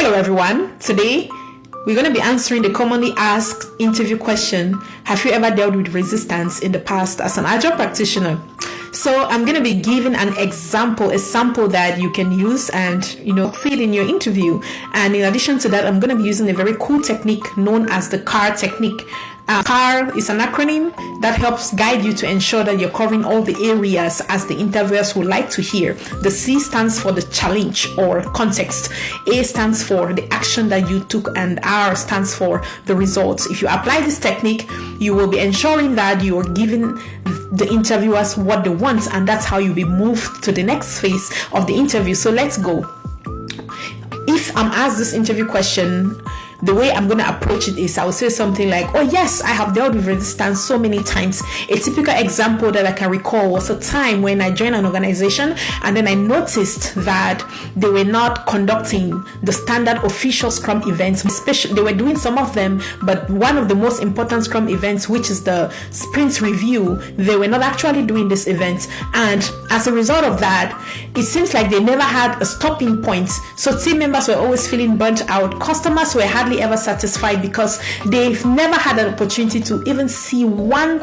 Hello everyone. Today we're going to be answering the commonly asked interview question: have you ever dealt with resistance in the past as an agile practitioner? So I'm going to be giving an example, a sample that you can use and feed in your interview. And in addition to that, I'm going to be using a very cool technique known as the CAR technique. CAR is an acronym that helps guide you to ensure that you're covering all the areas as the interviewers would like to hear. The C stands for the challenge or context. A stands for the action that you took, and R stands for the results. If you apply this technique, you will be ensuring that you are giving the interviewers what they want, and that's how you'll be moved to the next phase of the interview. So let's go. If I'm asked this interview question, the way I'm going to approach it is I will say something like, oh yes, I have dealt with resistance so many times. A typical example that I can recall was a time when I joined an organization and then I noticed that they were not conducting the standard official Scrum events. Especially, they were doing some of them, but one of the most important Scrum events, which is the sprint review, they were not actually doing this event. And as a result of that, it seems like they never had a stopping point. So team members were always feeling burnt out. Customers were hardly ever satisfied because they've never had an opportunity to even see one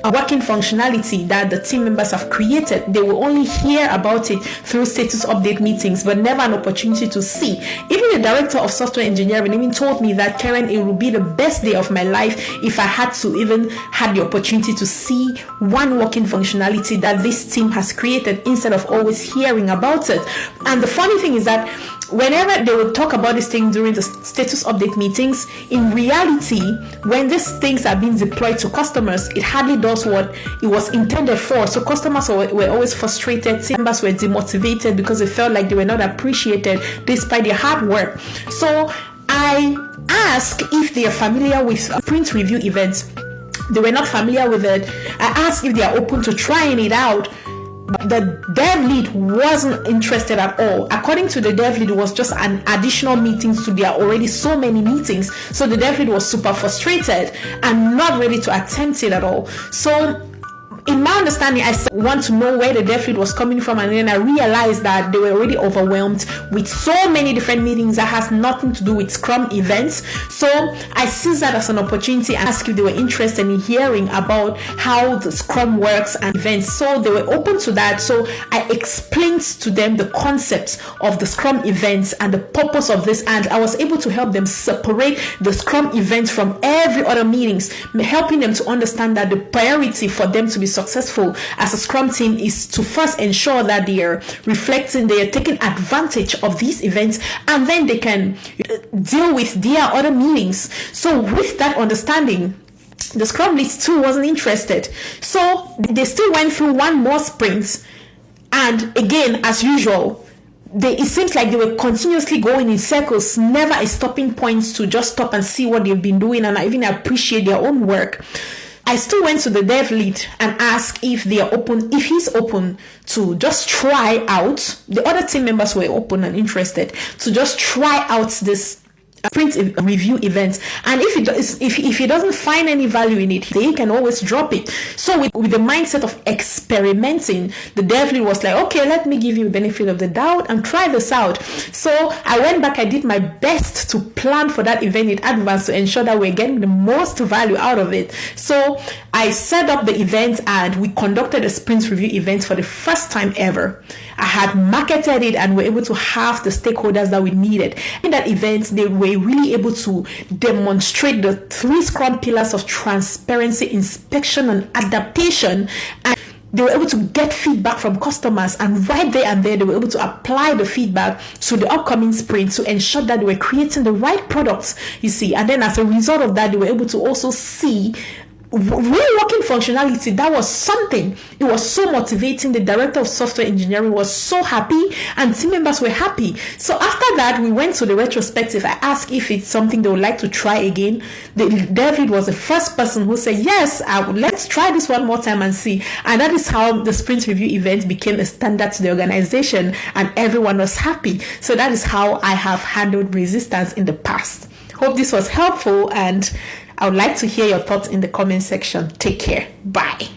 working functionality that the team members have created. They will only hear about it through status update meetings, but never an opportunity to see. Even the director of software engineering even told me that, Karen, it would be the best day of my life if I had to even had the opportunity to see one working functionality that this team has created instead of always hearing about it. And the funny thing is that whenever they would talk about this thing during the status update meetings, in reality, when these things are being deployed to customers, it hardly does what it was intended for. So customers were always frustrated, team members were demotivated because they felt like they were not appreciated despite their hard work. So I asked if they are familiar with sprint review events. They were not familiar with it. I asked if they are open to trying it out. The dev lead wasn't interested at all. According to the dev lead, it was just an additional meetings to their already so many meetings. So the dev lead was super frustrated and not ready to attempt it at all. So in my understanding, I want to know where the dev lead was coming from, and then I realized that they were already overwhelmed with so many different meetings that has nothing to do with Scrum events. So I seized that as an opportunity and asked if they were interested in hearing about how the Scrum works and events. So they were open to that. So I explained to them the concepts of the Scrum events and the purpose of this, and I was able to help them separate the Scrum events from every other meetings, helping them to understand that the priority for them to be successful as a Scrum team is to first ensure that they are taking advantage of these events, and then they can deal with their other meetings. So with that understanding, the Scrum leads too wasn't interested. So they still went through one more sprint, and again, as usual, it seems like they were continuously going in circles, never a stopping point to just stop and see what they've been doing and even appreciate their own work. I still went to the dev lead and asked if he's open to just try out. The other team members were open and interested to just try out this sprint review event, and if he doesn't find any value in it, he can always drop it. So with the mindset of experimenting, the dev lead was like, okay, let me give you the benefit of the doubt and try this out. So I went back, I did my best to plan for that event in advance to ensure that we're getting the most value out of it. So I set up the event and we conducted a sprint review event for the first time ever. I had marketed it and were able to have the stakeholders that we needed. In that event, they were really able to demonstrate the 3 Scrum pillars of transparency, inspection, and adaptation. And they were able to get feedback from customers, and right there and there, they were able to apply the feedback to the upcoming sprint to ensure that they were creating the right products, you see. And then as a result of that, they were able to also see real working functionality. That was something. It was so motivating. The director of software engineering was so happy and team members were happy. So after that, we went to the retrospective. I asked if it's something they would like to try again. The dev lead was the first person who said, yes, let's try this one more time and see. And that is how the sprint review event became a standard to the organization and everyone was happy. So that is how I have handled resistance in the past. Hope this was helpful, and I would like to hear your thoughts in the comment section. Take care. Bye.